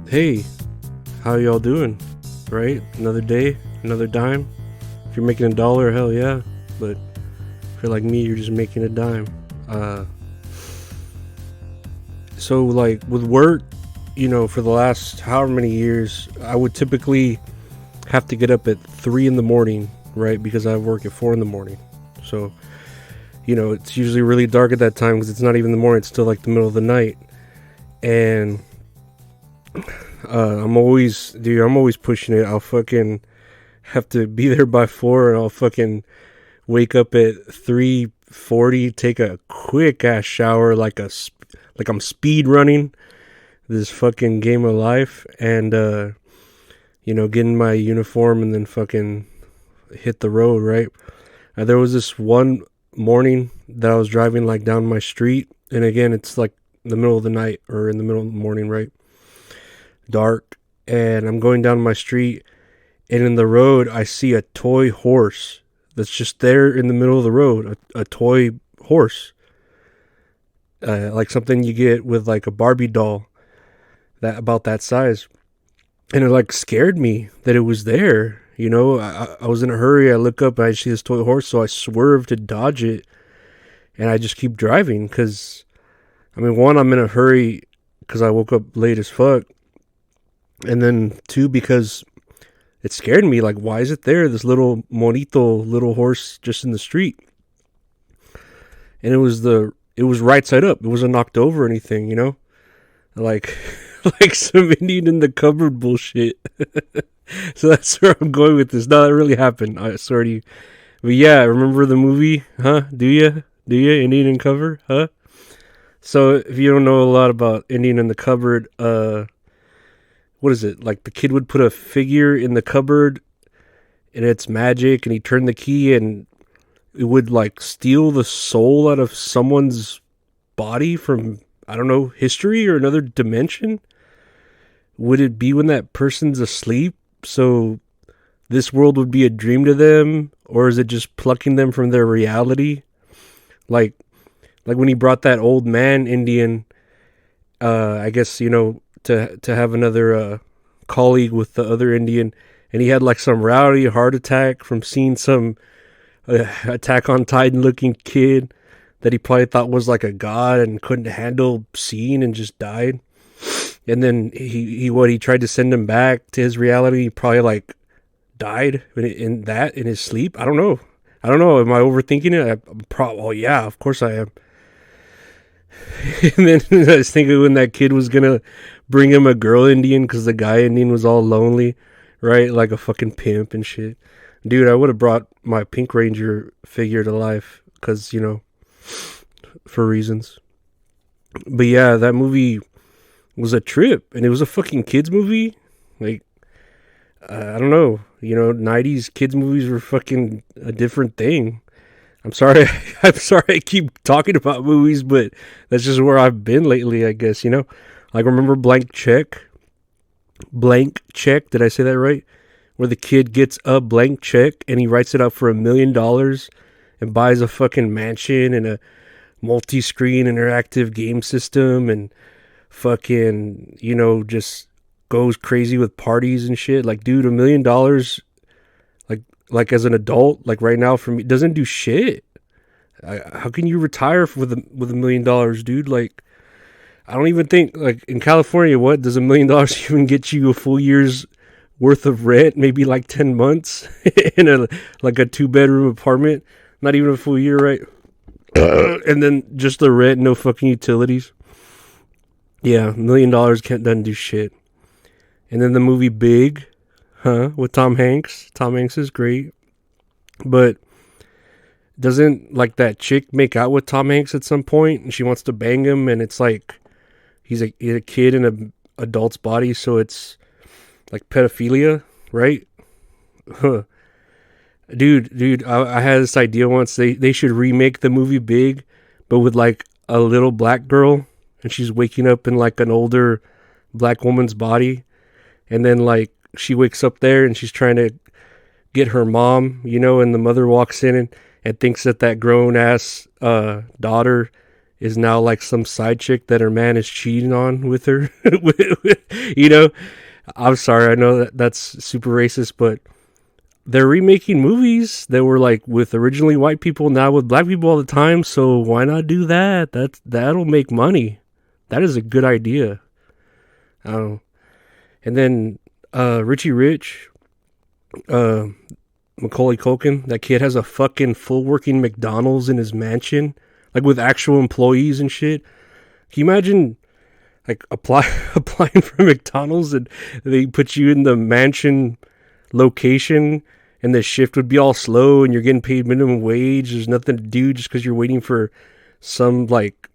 Hey, how y'all doing? Right? Another day, another dime. If you're making $1, hell yeah. But if you're like me, you're just making a dime. Uh, so like with work, for the last however many years, I would typically have to get up at 3 in the morning, right? Because I work at 4 in the morning. So, it's usually really dark at that time because it's not even the morning, it's still like the middle of the night. And I'm always pushing it. I'll fucking have to be there by 4, and I'll fucking wake up at 3:40, take a quick ass shower like I'm speed running this fucking game of life, and get in my uniform and then fucking hit the road, right? There was this one morning that I was driving like down my street, and again, it's like the middle of the night or in the middle of the morning, right? Dark, and I'm going down my street, and in the road I see a toy horse that's just there in the middle of the road, a toy horse, like something you get with like a Barbie doll that about that size. And it like scared me that it was there. I was in a hurry. I look up and I see this toy horse, so I swerve to dodge it, and I just keep driving because, I mean, one, I'm in a hurry because I woke up late as fuck, and then two, because it scared me. Like, why is it there? This little monito, little horse, just in the street, and it was right side up. It wasn't knocked over or anything. Like like some Indian in the cupboard bullshit. So that's where I'm going with this. No, that really happened. I swear to you. But yeah, remember the movie? Huh? Do you? Do you? Indian in cover? Huh? So if you don't know a lot about Indian in the cupboard, what is it? Like the kid would put a figure in the cupboard and it's magic, and he turned the key and it would like steal the soul out of someone's body from, I don't know, history or another dimension. Would it be when that person's asleep? So this world would be a dream to them, or is it just plucking them from their reality? Like when he brought that old man Indian, I guess, to have another colleague with the other Indian, and he had like some rowdy heart attack from seeing some Attack on Titan looking kid that he probably thought was like a god and couldn't handle seeing and just died. And then he tried to send him back to his reality. He probably like died in his sleep. I don't know. Am I overthinking it? Oh yeah, of course I am. And then I was thinking when that kid was gonna bring him a girl Indian because the guy Indian was all lonely, right? Like a fucking pimp and shit. Dude, I would have brought my Pink Ranger figure to life because, for reasons. But yeah, that movie was a trip, and it was a fucking kids movie. Like, I don't know, 90s kids movies were fucking a different thing. I'm sorry, I'm sorry I keep talking about movies, but that's just where I've been lately, I guess, Like, remember Blank Check? Blank Check, did I say that right? Where the kid gets a blank check and he writes it up for $1 million and buys a fucking mansion and a multi-screen interactive game system and fucking, just goes crazy with parties and shit. Like, dude, $1 million, like as an adult, like right now for me, doesn't do shit. How can you retire with $1 million, dude? Like, I don't even think, like, in California, what does $1 million even get you? A full year's worth of rent, maybe like 10 months in a 2-bedroom apartment, not even a full year, right? And then just the rent, no fucking utilities. Yeah, $1 million doesn't do shit. And then the movie Big, with Tom Hanks. Tom Hanks is great, but doesn't like that chick make out with Tom Hanks at some point, and she wants to bang him, and it's like he's a kid in an adult's body, so it's like pedophilia, right? Huh. Dude, I had this idea once. They should remake the movie Big, but with like a little black girl, and she's waking up in like an older black woman's body, and then like she wakes up there and she's trying to get her mom, and the mother walks in and thinks that grown ass daughter is now like some side chick that her man is cheating on with her. You know, I'm sorry, I know that that's super racist, but they're remaking movies that were like with originally white people, now with black people all the time. So why not do that? That'll make money. That is a good idea. I don't know. And then Richie Rich, uh, Macaulay Culkin, that kid has a fucking full working McDonald's in his mansion, like with actual employees and shit. Can you imagine like applying for McDonald's and they put you in the mansion location and the shift would be all slow and you're getting paid minimum wage. There's nothing to do just because you're waiting for some like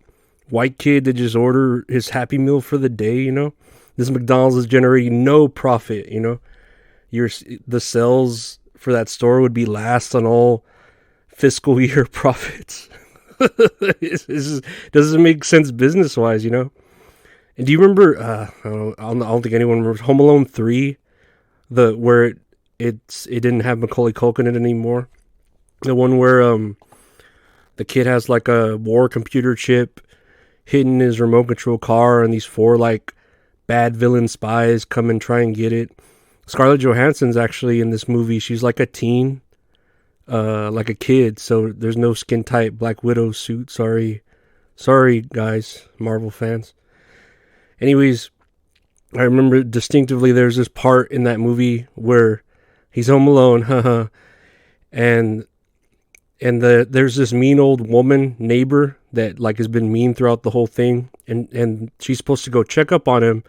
white kid to just order his Happy Meal for the day, you know? This McDonald's is generating no profit, you know? The sales for that store would be last on all fiscal year profits. It doesn't make sense business wise, you know? And do you remember, I don't think anyone remembers Home Alone 3, where it didn't have Macaulay Culkin in it anymore? The one where the kid has like a war computer chip hidden in his remote control car and these 4 like bad villain spies come and try and get it. Scarlett Johansson's actually in this movie. She's like a teen, like a kid, so there's no skin tight Black Widow suit. Sorry guys, Marvel fans. Anyways, I remember distinctively there's this part in that movie where he's home alone, haha, and there's this mean old woman neighbor that like has been mean throughout the whole thing, and she's supposed to go check up on him,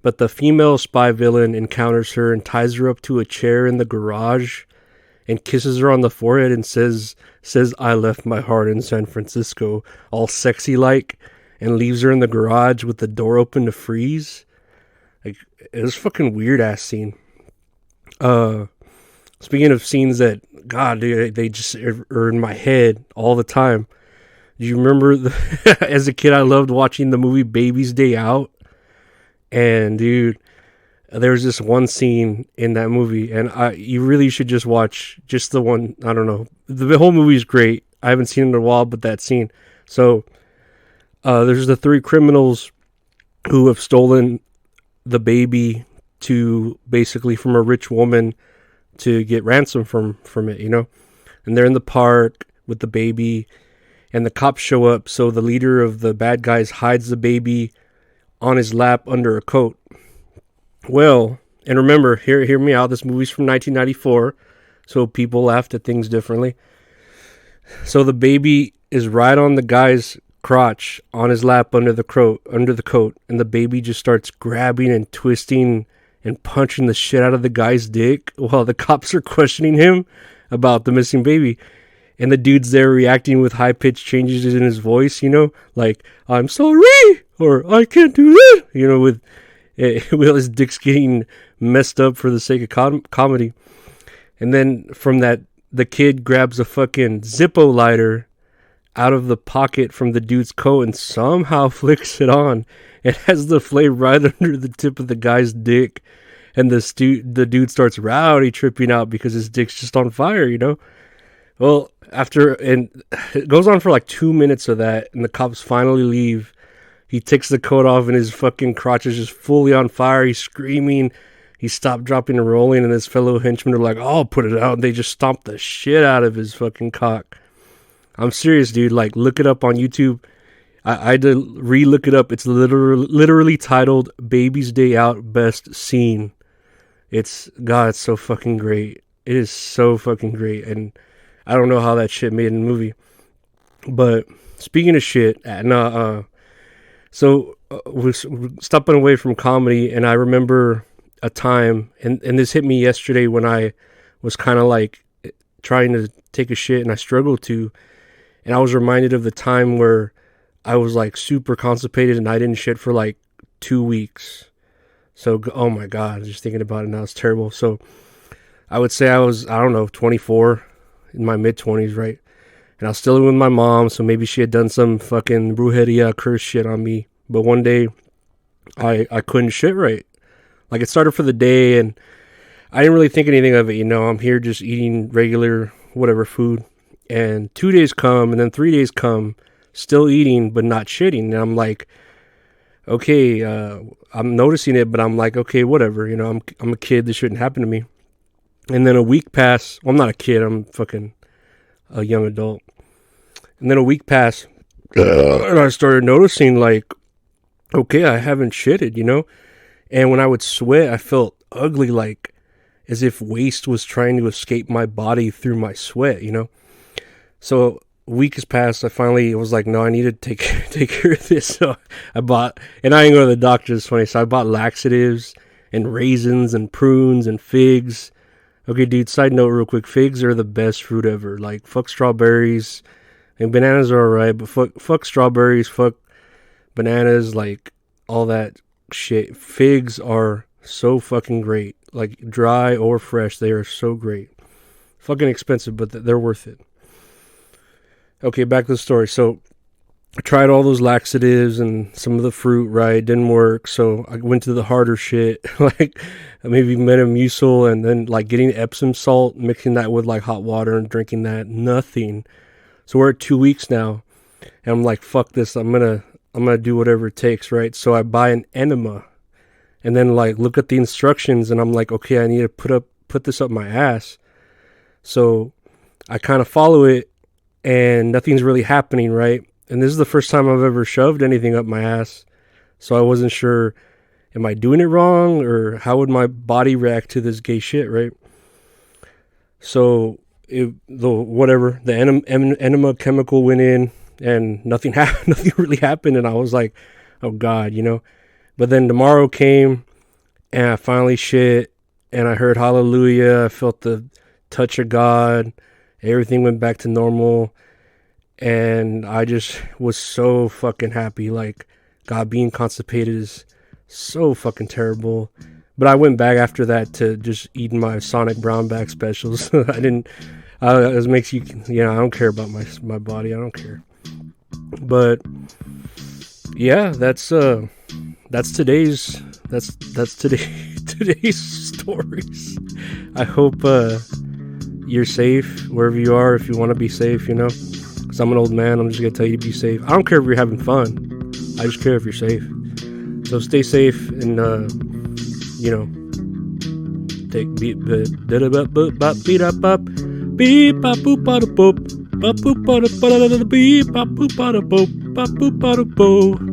but the female spy villain encounters her and ties her up to a chair in the garage and kisses her on the forehead and says I left my heart in San Francisco, all sexy like, and leaves her in the garage with the door open to freeze. Like, it was a fucking weird ass scene. Speaking of scenes that, God, dude, they just are in my head all the time. Do you remember as a kid I loved watching the movie Baby's Day Out? And dude, there was this one scene in that movie, and you really should just watch just the one. I don't know, the whole movie is great. I haven't seen it in a while, but that scene. So there's the 3 criminals who have stolen the baby to basically from a rich woman to get ransom from it, you know. And they're in the park with the baby, and the cops show up. So the leader of the bad guys hides the baby on his lap under a coat. Well, and remember, hear me out. This movie's from 1994, so people laughed at things differently. So the baby is right on the guy's crotch on his lap under the coat, and the baby just starts grabbing and twisting and punching the shit out of the guy's dick while the cops are questioning him about the missing baby. And the dude's there reacting with high-pitched changes in his voice, you know, like, I'm sorry, or I can't do that, you know, with his dick's getting messed up for the sake of comedy. And then from that, the kid grabs a fucking Zippo lighter out of the pocket from the dude's coat and somehow flicks it on. It has the flame right under the tip of the guy's dick. And the dude starts rowdy tripping out because his dick's just on fire, you know? Well, and it goes on for like 2 minutes of that, and the cops finally leave. He takes the coat off, and his fucking crotch is just fully on fire. He's screaming. He stopped, dropping, and rolling, and his fellow henchmen are like, oh, I'll put it out. And they just stomp the shit out of his fucking cock. I'm serious, dude. Like, look it up on YouTube. I had to re-look it up. It's literally titled Baby's Day Out Best Scene. It's so fucking great. It is so fucking great. And I don't know how that shit made in the movie. But speaking of shit, so we're stepping away from comedy, and I remember a time, and this hit me yesterday when I was kind of like trying to take a shit and I struggled to, and I was reminded of the time where I was like super constipated and I didn't shit for like 2 weeks. So, oh my God, just thinking about it now, it's terrible. So I would say I was, I don't know, 24, in my mid-20s, right? And I was still living with my mom, so maybe she had done some fucking brujeria curse shit on me. But one day, I couldn't shit right. Like, it started for the day, and I didn't really think anything of it, you know? I'm here just eating regular, whatever, food. And 2 days come, and then 3 days come. still eating but not shitting. And I'm like, okay, I'm noticing it, but I'm like, okay, whatever. You know, I'm a kid. This shouldn't happen to me. And then a week passed. Well, I'm not a kid. I'm fucking a young adult. And then a week passed, and I started noticing, like, okay, I haven't shitted, you know? And when I would sweat, I felt ugly, like as if waste was trying to escape my body through my sweat, you know? So a week has passed. I finally was like, no, I need to take care of this. So I bought, and I didn't go to the doctor, it's funny. So I bought laxatives and raisins and prunes and figs. Okay, dude, side note real quick. Figs are the best fruit ever. Like, fuck strawberries. And bananas are alright, but fuck strawberries, fuck bananas, like, all that shit. Figs are so fucking great. Like, dry or fresh, they are so great. Fucking expensive, but they're worth it. Okay, back to the story. So, I tried all those laxatives and some of the fruit, right? Didn't work. So, I went to the harder shit, like maybe Metamucil, and then, like, getting Epsom salt, mixing that with, like, hot water and drinking that. Nothing. So we're at 2 weeks now, and I'm like, fuck this, I'm gonna do whatever it takes, right? So I buy an enema, and then, like, look at the instructions, and I'm like, okay, I need to put this up my ass. So I kind of follow it, and nothing's really happening, right? And this is the first time I've ever shoved anything up my ass, so I wasn't sure, am I doing it wrong, or how would my body react to this gay shit, right? So the enema chemical went in, and nothing happened. Nothing really happened, and I was like, oh God, you know. But then tomorrow came, and I finally shit, and I heard hallelujah. I felt the touch of God. Everything went back to normal, and I just was so fucking happy. Like, God, being constipated is so fucking terrible. But I went back after that to just eating my Sonic brown bag specials. I didn't. It makes you. Yeah, I don't care about my body. I don't care. But yeah, that's today's stories. I hope you're safe wherever you are. If you want to be safe, you know. Because I'm an old man, I'm just gonna tell you to be safe. I don't care if you're having fun. I just care if you're safe. So stay safe, and you know, take beat up beep bop boop bada boop bop boop bada bada beep bop boop bada boop bop boop bada boop.